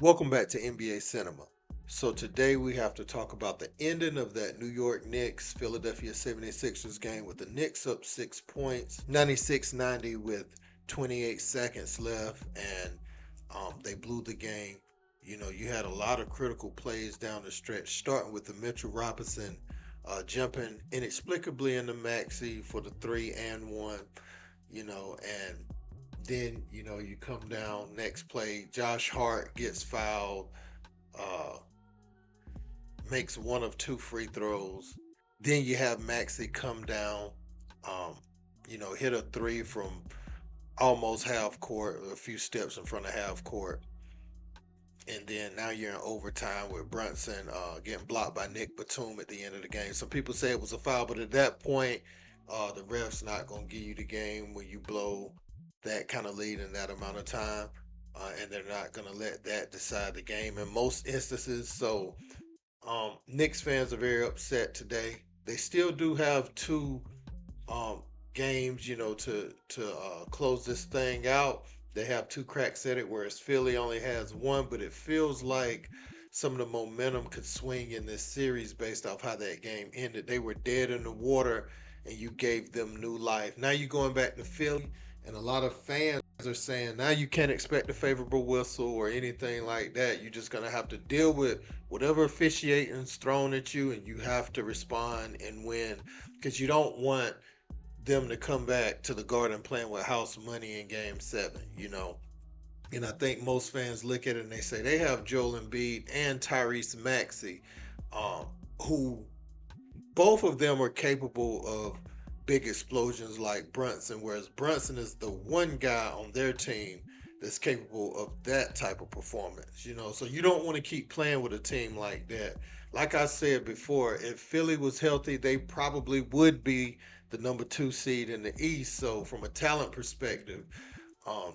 Welcome back to NBA Cinema. So today we have to talk about the ending of that New York Knicks Philadelphia 76ers game with the Knicks up 6 points, 96-90 with 28 seconds left, and they blew the game. You had a lot of critical plays down the stretch, starting with the Mitchell Robinson jumping inexplicably into Maxey for the 3 and 1, and then you come down next play. Josh Hart gets fouled, uh, makes one of two free throws. Then you have Maxey come down, um, hit a three from almost half court, a few steps in front of half court. And then now you're in overtime with Brunson getting blocked by Nick Batum at the end of the game. Some people say it was a foul, but at that point, the ref's not going to give you the game when you blow that kind of lead in that amount of time. And they're not going to let that decide the game in most instances. So Knicks fans are very upset today. They still do have two games, to close this thing out. They have two cracks at it, whereas Philly only has one. But it feels like some of the momentum could swing in this series based off how that game ended. They were dead in the water, and you gave them new life. Now you're going back to Philly, and a lot of fans are saying now you can't expect a favorable whistle or anything like that. You're just gonna have to deal with whatever officiating's thrown at you, and you have to respond and win because you don't want them to come back to the Garden playing with house money in Game 7. And I think most fans look at it and they say they have Joel Embiid and Tyrese Maxey, um, who both of them are capable of big explosions like Brunson, whereas Brunson is the one guy on their team that's capable of that type of performance. So you don't want to keep playing with a team like that. Like I said before, if Philly was healthy, they probably would be the number 2 seed in the East. So from a talent perspective, um,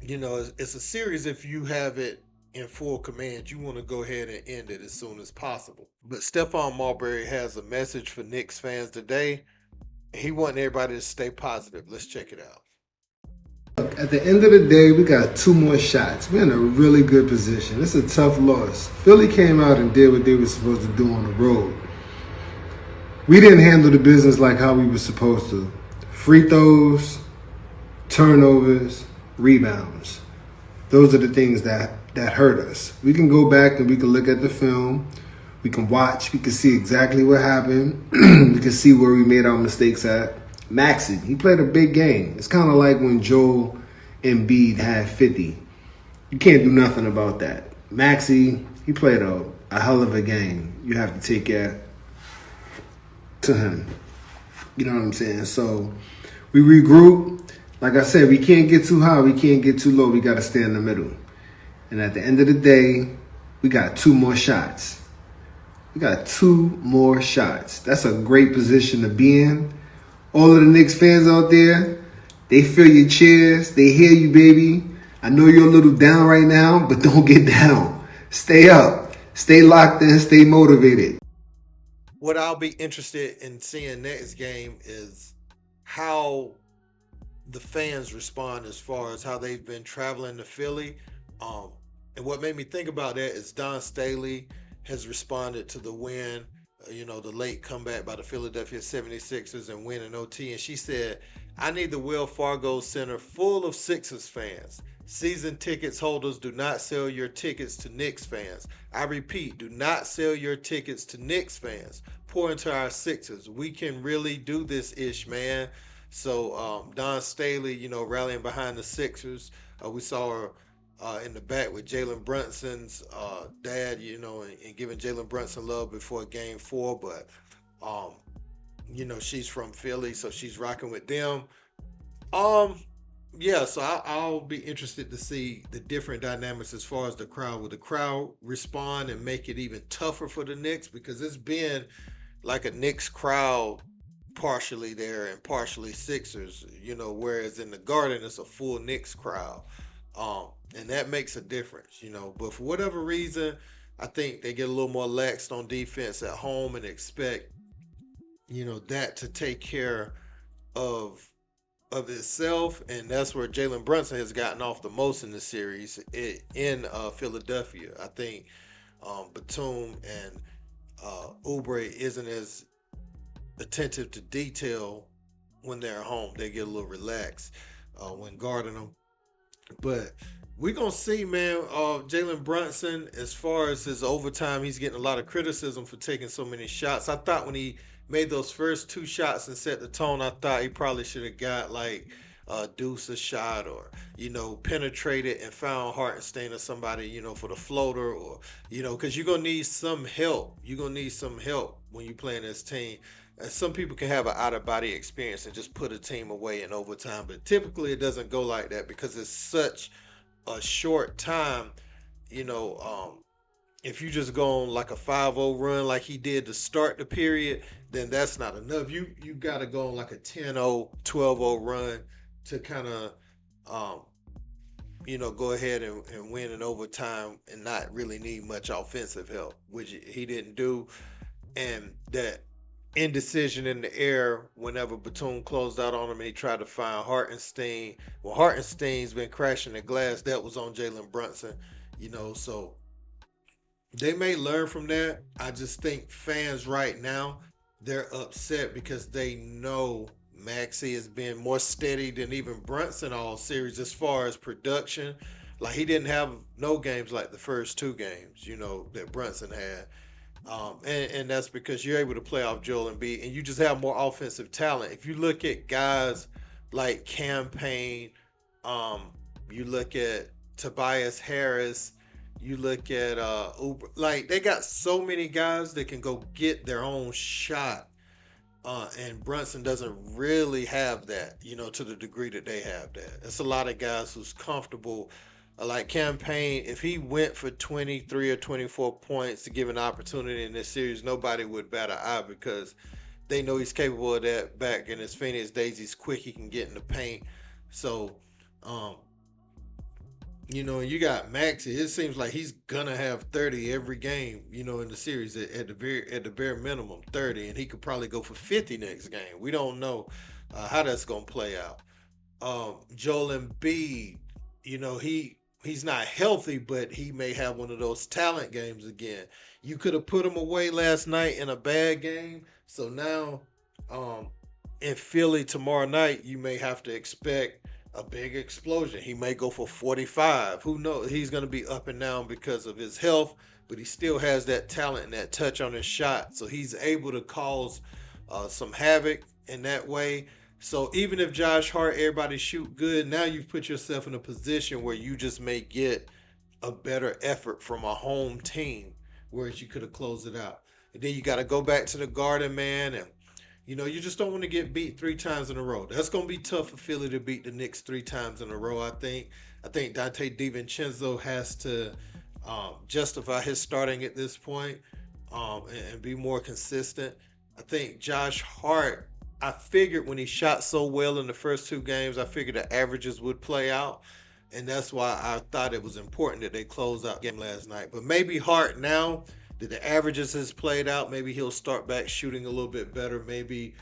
it's a series. If you have it in full command, you want to go ahead and end it as soon as possible. But Stephon Marbury has a message for Knicks fans today. He wanted everybody to stay positive. Let's check it out. Look, at the end of the day, we got two more shots. We're in a really good position. It's a tough loss. Philly came out and did what they were supposed to do on the road. We didn't handle the business like how we were supposed to. Free throws, turnovers, rebounds. Those are the things that hurt us. We can go back and we can look at the film. We can watch. We can see exactly what happened. We can see where we made our mistakes at. Maxey, he played a big game. It's kind of like when Joel Embiid had 50. You can't do nothing about that. Maxey, he played a hell of a game. You have to take care to him. You know what I'm saying? So we regroup. Like I said, we can't get too high. We can't get too low. We got to stay in the middle. And at the end of the day, we got two more shots. We got two more shots. That's a great position to be in. All of the Knicks fans out there, they feel your cheers. They hear you, baby. I know you're a little down right now, but don't get down. Stay up. Stay locked in. Stay motivated. What I'll be interested in seeing next game is how the fans respond as far as how they've been traveling to Philly. Um, and what made me think about that is Don Staley has responded to the win, the late comeback by the Philadelphia 76ers and win in OT. And she said, I need the Wells Fargo Center full of Sixers fans. Season tickets holders, do not sell your tickets to Knicks fans. I repeat, do not sell your tickets to Knicks fans. Pour into our Sixers. We can really do this ish, man. So Don Staley, rallying behind the Sixers. We saw her in the back with Jalen Brunson's dad, and giving Jalen Brunson love before Game 4. But, she's from Philly, so she's rocking with them. Um, yeah, so I'll be interested to see the different dynamics as far as the crowd. Will the crowd respond and make it even tougher for the Knicks? Because it's been like a Knicks crowd partially there and partially Sixers, whereas in the Garden it's a full Knicks crowd. And that makes a difference. But for whatever reason, I think they get a little more laxed on defense at home and expect, that to take care of of itself, and that's where Jalen Brunson has gotten off the most in the series in Philadelphia. I think Batum and Oubre isn't as attentive to detail when they're home. They get a little relaxed when guarding them. But we're gonna see, man. Jalen Brunson, as far as his overtime, he's getting a lot of criticism for taking so many shots. I thought when he made those first two shots and set the tone, I thought he probably should have got like Deuce a shot, or penetrated and found Hartenstein or somebody, for the floater, or because you're gonna need some help. You're gonna need some help when you playing this team. Some people can have an out of body experience and just put a team away in overtime, but typically it doesn't go like that because it's such a short time. You know, if you just go on like a 5-0 run like he did to start the period, then that's not enough. You got to go on like a 10-0, 12-0 run to kind of, go ahead and win in overtime and not really need much offensive help, which he didn't do. And that indecision in the air whenever Batum closed out on him and he tried to find Hartenstein. Well, Hartenstein's been crashing the glass. That was on Jalen Brunson, so they may learn from that. I just think fans right now, they're upset because they know Maxey has been more steady than even Brunson all series as far as production. Like he didn't have no games like the first two games, that Brunson had. And that's because you're able to play off Joel Embiid, and you just have more offensive talent. If you look at guys like Campaign, you look at Tobias Harris, you look at Uber, like they got so many guys that can go get their own shot. And Brunson doesn't really have that, to the degree that they have that. It's a lot of guys who's comfortable. Like Campaign, if he went for 23 or 24 points to give an opportunity in this series, nobody would bat an eye because they know he's capable of that back in his Phoenix days. He's quick, he can get in the paint. So, and you got Maxey. It seems like he's gonna have 30 every game, in the series at the bare minimum 30, and he could probably go for 50 next game. We don't know how that's gonna play out. Joel Embiid, he's not healthy, but he may have one of those talent games again. You could have put him away last night in a bad game, so now in Philly tomorrow night, you may have to expect a big explosion. He may go for 45. Who knows? He's going to be up and down because of his health, but he still has that talent and that touch on his shot, so he's able to cause some havoc in that way. So even if Josh Hart, everybody shoot good, now you've put yourself in a position where you just may get a better effort from a home team, whereas you could have closed it out. And then you got to go back to the Garden, man, and you just don't want to get beat 3 times in a row. That's going to be tough for Philly to beat the Knicks 3 times in a row, I think. I think Dante DiVincenzo has to justify his starting at this point, and be more consistent. I think Josh Hart, I figured when he shot so well in the first 2 games, I figured the averages would play out. And that's why I thought it was important that they closed out the game last night. But maybe Hart now that the averages has played out, maybe he'll start back shooting a little bit better. Maybe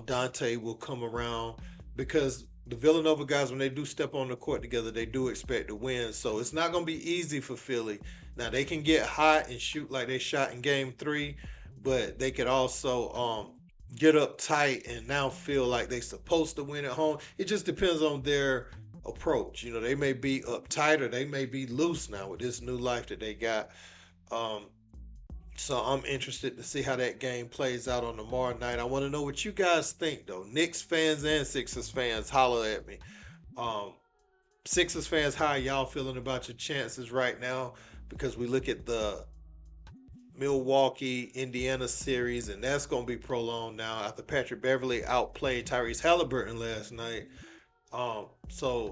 Dante will come around because the Villanova guys, when they do step on the court together, they do expect to win. So it's not going to be easy for Philly. Now, they can get hot and shoot like they shot in game 3, but they could also get up tight and now feel like they're supposed to win at home. It just depends on their approach. They may be uptight or they may be loose now with this new life that they got. So I'm interested to see how that game plays out on tomorrow night. I want to know what you guys think, though. Knicks fans and Sixers fans, holler at me. Sixers fans, how are y'all feeling about your chances right now? Because we look at the Milwaukee, Indiana series, and that's going to be prolonged now after Patrick Beverley outplayed Tyrese Halliburton last night. And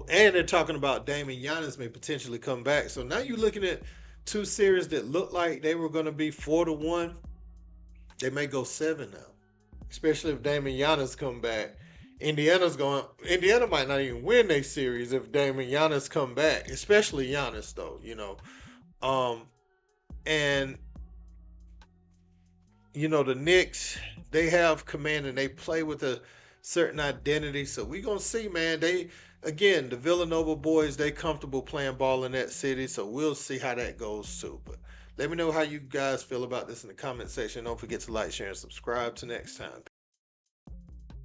they're talking about Damian Giannis may potentially come back. So now you're looking at 2 series that look like they were going to be 4-1. They may go 7 now, especially if Damian Giannis come back. Indiana might not even win their series if Damian Giannis come back, especially Giannis though, and the Knicks, they have command and they play with certain identity. So we gonna see, man. They again, the Villanova boys, they comfortable playing ball in that city. So we'll see how that goes too. But let me know how you guys feel about this in the comment section. Don't forget to like, share, and subscribe. Till next time.